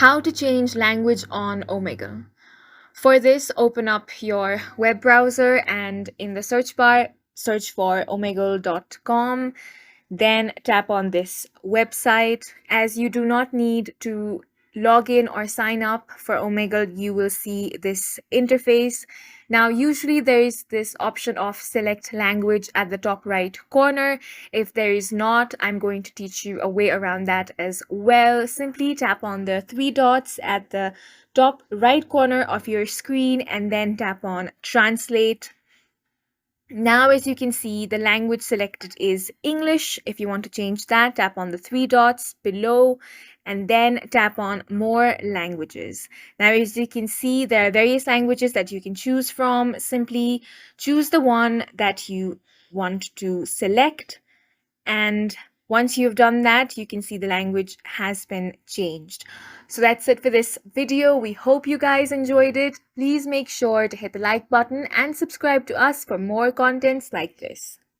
How to change language on Omegle. For this, open up your web browser and in the search bar, search for omegle.com. Then tap on this website. As you do not need to log in or sign up for Omegle, you will see this interface. Now, usually there is this option of select language at the top right corner. If there is not, I'm going to teach you a way around that as well. Simply tap on the three dots at the top right corner of your screen and then tap on Translate. Now, as you can see, the language selected is English. If you want to change that, tap on the three dots below and then tap on More Languages. Now, as you can see, there are various languages that you can choose from. Simply choose the one that you want to select, and once you've done that, you can see the language has been changed. So that's it for this video. We hope you guys enjoyed it. Please make sure to hit the like button and subscribe to us for more contents like this.